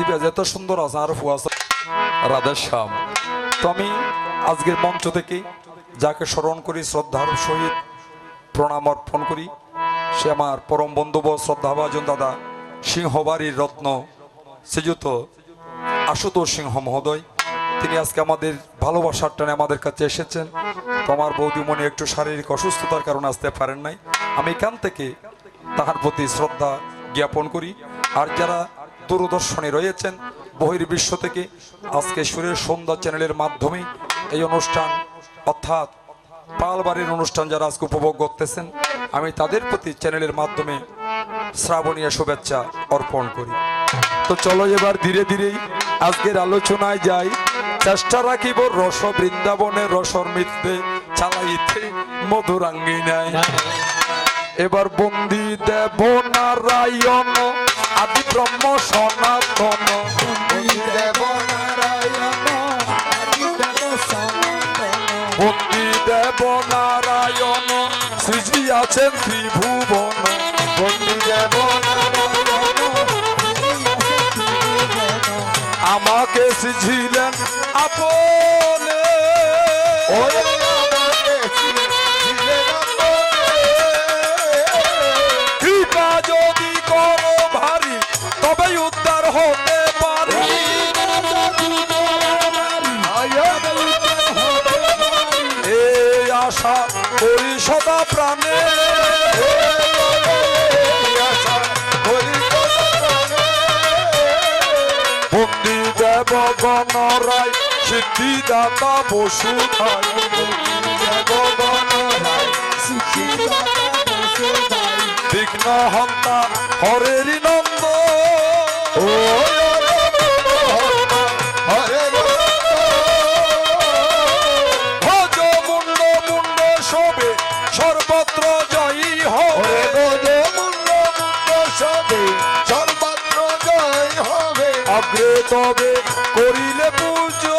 দিবে এত সুন্দর আছে আর ফুয়াশা রাধা শ্যাম। তো আমি আজকের মঞ্চ থেকে যাকে স্মরণ করি শ্রদ্ধার সহিত প্রণাম অর্পণ করি, সে আমার পরম বন্ধুব শ্রদ্ধাভাজন দাদা সিংহবাড়ির রত্ন শ্রীযুত আশুতোষ সিংহ মহোদয়। তিনি আজকে আমাদের ভালোবাসার টানে আমাদের কাছে এসেছেন। তো আমার বৌদিমণি একটু শারীরিক অসুস্থতার কারণে আসতে পারেন নাই। আমি এখান থেকে তাহার প্রতি শ্রদ্ধা জ্ঞাপন করি। আর যারা দূরদর্শনে রয়েছেন বহির্বিশ্ব থেকে আজকে সুরের সন্ধ্যা চ্যানেলের মাধ্যমে এই অনুষ্ঠান অর্থাৎ পালবাড়ির অনুষ্ঠান যারা আজকে উপভোগ করতেছেন, আমি তাদের প্রতি চ্যানেলের মাধ্যমে শ্রাবণীয় শুভেচ্ছা অর্পণ করি। তো চলো এবার ধীরে ধীরেই আজকের আলোচনায় যাই। চেষ্টা রাখিব রস বৃন্দাবনের রসর মিথ্যে চালাইতে মধুরাঙ্গিনায়। এবার বন্দি দেব নারায়ণ আদি ব্রহ্ম সনাতন, বন্দি দেব নারায়ণ শ্রীজি আছেন ত্রিভুবন, বন্দি দেব আমাকে সিঝিলেন আপনে, কৃপা যদি করো ভারী তবে উদ্ধার হতে পারি, এই আশা করি সদা প্রাণে, বন্দি দেব গণরায় সিদ্ধিদাতা বসুধায়, বিঘ্ন হন্তা হরের নন্দ, ভজ মুন্ড মুন্ড শোভে সর্বত্র জয়ী হবে, সর্বত্র জয় হবে, অগ্রে তবে করিলে পুজো,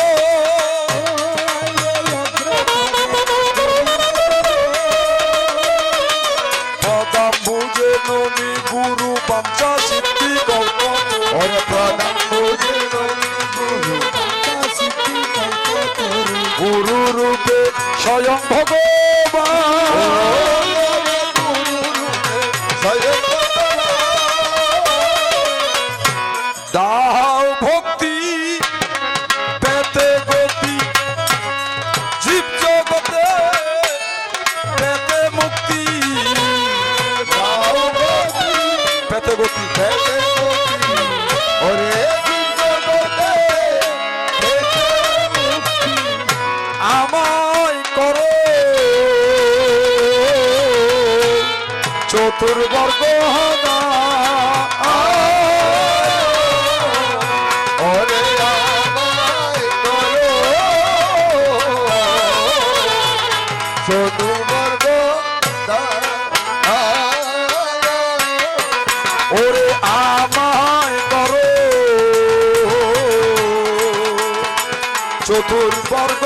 পদাম বুঝে ননি গুরু বাঞ্ছা সিদ্ধি গৌতম, প্রদান গুরু রূপে স্বয়ং ভগবান, দাও ভক্তি পেতে গতি জীব জগতে পেতে মুক্তি, পেতে গতি আমায় করো চতুর্বর্গ হদা, ওরে আমায় করো চতুর্বর্গ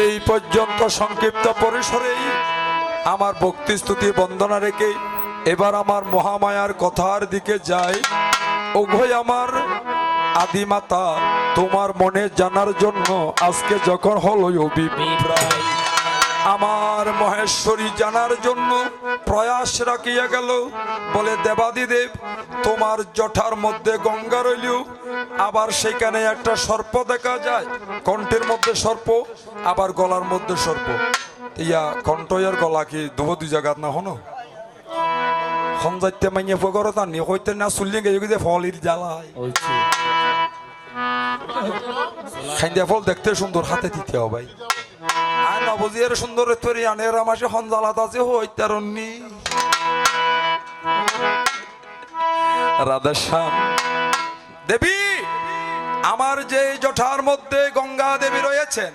এই পর্যন্ত সংক্ষিপ্ত পরিসরেই আমার ভক্তি স্তুতি বন্দনা রেখে এবার আমার মহামায়ার কথার দিকে যাই। উভয় আমার আদিমাতা তোমার মনে জানার জন্য আজকে যখন হলো অভিপ্রায়, আমার মহেশ্বরী জানার জন্য প্রয়াস রাখিয়া গেল। বলে দেবাদিদেব তোমার জটার মধ্যে গঙ্গা রইল, আবার সেখানে একটা সর্প দেখা যায়, কণ্ঠের মধ্যে সর্প আবার গলার মধ্যে সর্প। ইয়া কণ্ঠ আর গলা কি দুই জায়গা না হনো যাইতে মাইনে পগর টানি হইতে না চুল্লি গিয়ে ফলির জ্বালায় খাইন্দা ফল দেখতে সুন্দর, হাতে দিতে হবে আর নবজিয়ার সুন্দর তৈরি আনের মাসে হনজালাত আছে হইতারণী রাধাশ্যাম দেবী। আমার যে জটার মধ্যে গঙ্গা দেবী রয়েছেন,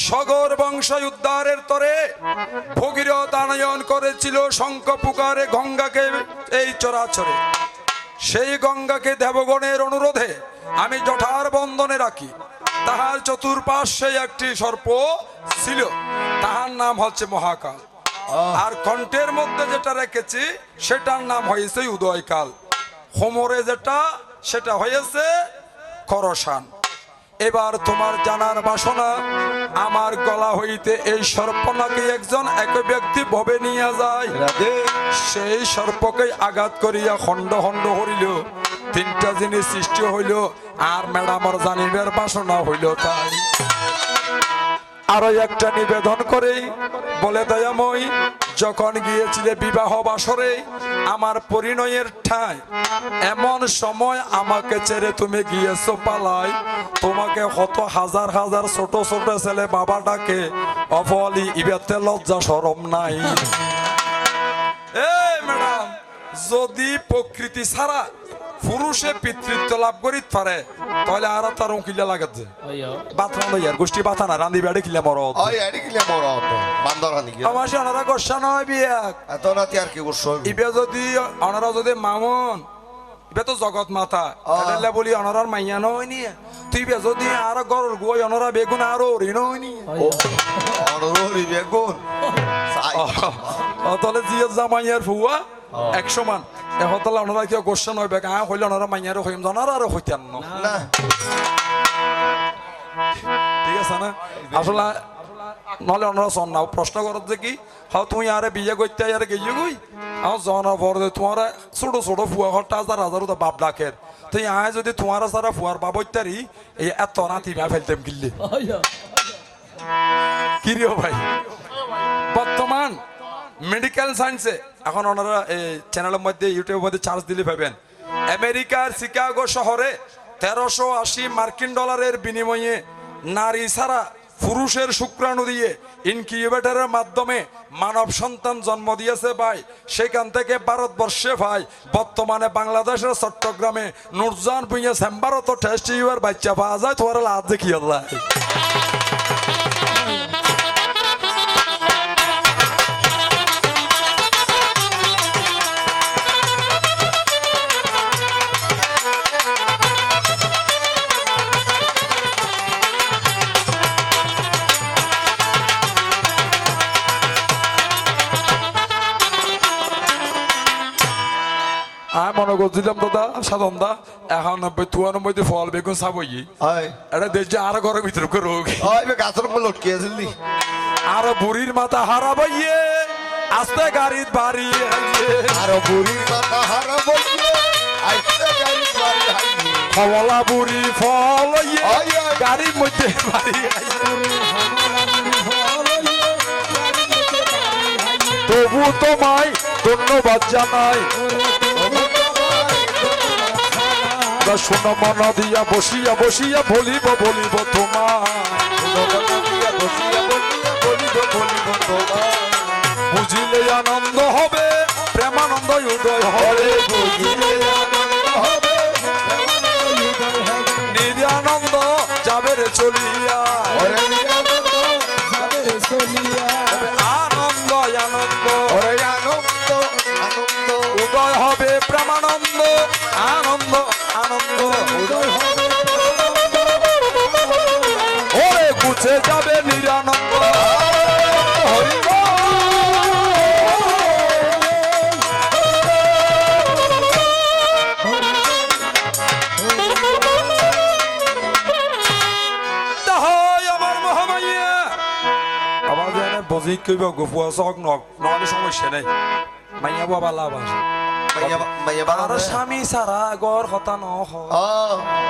সগর বংশ উদ্ধারের তরে ভগীরথ আনয়ন করেছিল শঙ্খ পুকারে গঙ্গাকে এই চরাচরে। সেই গঙ্গাকে দেবগণের অনুরোধে আমি জটার বন্ধনে রাখি। তাহার চতুর্পার্শ্বে একটি সর্প ছিল, তাহার নাম হচ্ছে মহাকাল। আর কণ্ঠের মধ্যে যেটা রেখেছি সেটার নাম হয়েছে উদয়কাল। হোমরে যেটা সেটা হয়েছে করসান। এবার তোমার জানার বাসনা, আমার গলা হইতে এই সর্পনাকে একজন এক ব্যক্তি ভবে নিয়ে যায়। রাধে সেই সর্পকে আঘাত করিয়া খণ্ড খণ্ড করিল, তিনটা জিনিস সৃষ্টি হইল, আর ম্যাডামর জানিবের বাসনা হইল তাই। আরো একটা নিবেদন করে বলে, দয়াময়, যখন গিয়েছিলে বিবাহ বাসরে আমার পরিণয়ের ঠাঁই, এমন সময় আমাকে ছেড়ে তুমি গিয়েছো পালায়। তোমাকে কত হাজার হাজার ছোট ছোট ছেলে বাবা ডাকে, অফলি ইবেতে লজ্জা শরম নাই। এই ম্যাডাম, যদি প্রকৃতি ছাড়া পুরুষে পিতৃত্ব লাভ করিতে পারে তাহলে আর তার কিলা লাগাচ্ছে বাথরুম ইয়ার গোষ্ঠী বাথা না রান্ধি বেড়ে কিলা মরদ। ওই এডি কিলে মরদ বান্দর হানি আমার সে অনারা গোসা নয় বিয়াক এত রাতে আর কি করছ? ইবে যদি অনারা যদি মামুন ইবে তো জগৎ মাতা এলে বলি অনারার মাইয়া নয় নি, তুই বে যদি আর গরর গই অনারা বেগুন আরো ঋণ হয়নি অনররি বেগুন তাহলে জিয়া জামাইয়ার ফুয়া 100 মান এখন তাহলে অনারা কেউ গোসা নয় বেগ হইলে অনারা মাইয়ারও হইম জানার আরো হইতেন না। ঠিক আছে না? আসলে নহলে অনারা শোন না প্রশ্ন করত যে কি হাও তুমি আরে বিয়ে করতে আরে গিয়ে গই আমার জানা পর তোমার ছোট ছোট ফুয়া ঘরটা হাজার হাজার বাপ ডাকের, তুই আয় যদি তোমার সারা ফুয়ার বাপ ইত্যাদি এই এত নাতি ভা ফেলতাম গিল্লি কি রে ভাই। বর্তমান মেডিকেল সায়েন্সে এখন ওনারা এই চ্যানেলের মধ্যে ইউটিউবের মধ্যে চার্জ দিলে পাবেন, আমেরিকার শিকাগো শহরে 1380 মার্কিন ডলারের বিনিময়ে নারী ছাড়া পুরুষের শুক্রাণু দিয়ে ইনকিউবেটরের মাধ্যমে মানব সন্তান জন্ম দিয়েছে ভাই। সেখান থেকে ভারতবর্ষে ভাই বর্তমানে বাংলাদেশের চট্টগ্রামে নুরজান ভুঁইয়া চেম্বারও তো টেস্ট টিউবের বাচ্চা পাওয়া যায়। তোমার লাভ দেখি আল্লাহ আমি মনে করছিলাম দাদা সাধন দা 91 92 ফল বেগুন চাবই ওই এটা দেখছি আর ঘরের ভিতরে রোগ ওই বে গাছের উপর লটকে আছিলি আর বুড়ির মাথা হারাবাইয়ে আস্তে গাড়ির বাড়ি আর বুড়ির মাথা হারাবইয়ে আইতে গাড়ি বাড়ি হাইনি ফলা বুড়ি ফল ওই গাড়ির মধ্যে বাড়ি তবু তোমায় ধন্যবাদ জানাই, শোনো মন দিয়া বসিয়া বসিয়া বলিব বলিব তোমার, বুঝিলে আনন্দ হবে প্রেমানন্দ উদয় হবে, নিরানন্দ যাবে রে চলিয়া, আনন্দ আনন্দ উদয় হবে প্রেমানন্দ, আনন্দ আনন্দ উদয় হবে, ওরে গুছে যাবে নিরানন্দ। আমার মহামাইয়া আমার জানে বজি কইব গোপুয়া চক নক নহলে সমস্যা নাই, মাইয়া বাবা লাভ আছে আর স্বামী সারা গড় কথা ন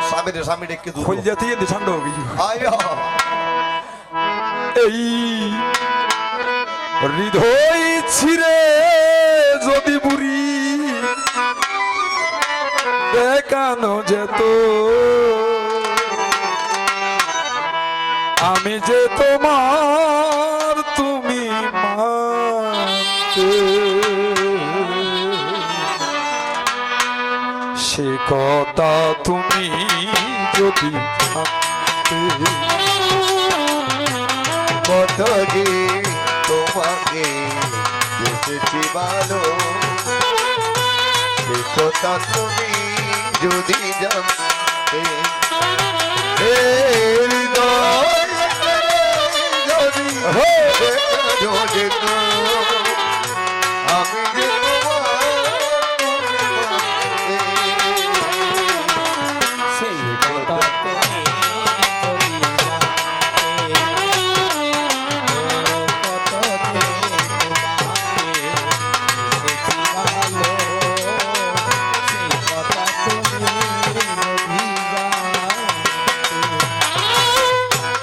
স্বামী ডেকে হইয়া থেকে ঠান্ডা হয়ে গেছি। এই হৃদয় ছিড়ে যদি বুড়ি দেখানো যেত, আমি যে তোমার তুমি মানতে, সে কথা তুমি যদি কতকে তোমাকে এসেছি ভালো, সে কথা তুমি যদি জানতে আমি যে সেই কথা তুমি যদি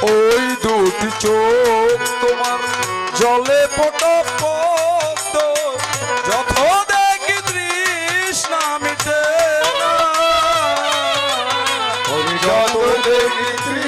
ওই দুটি চোখ তোমার জলে পটক পদ্ম, যত দেখি তৃষ্ণা মিটে না। যত দেখি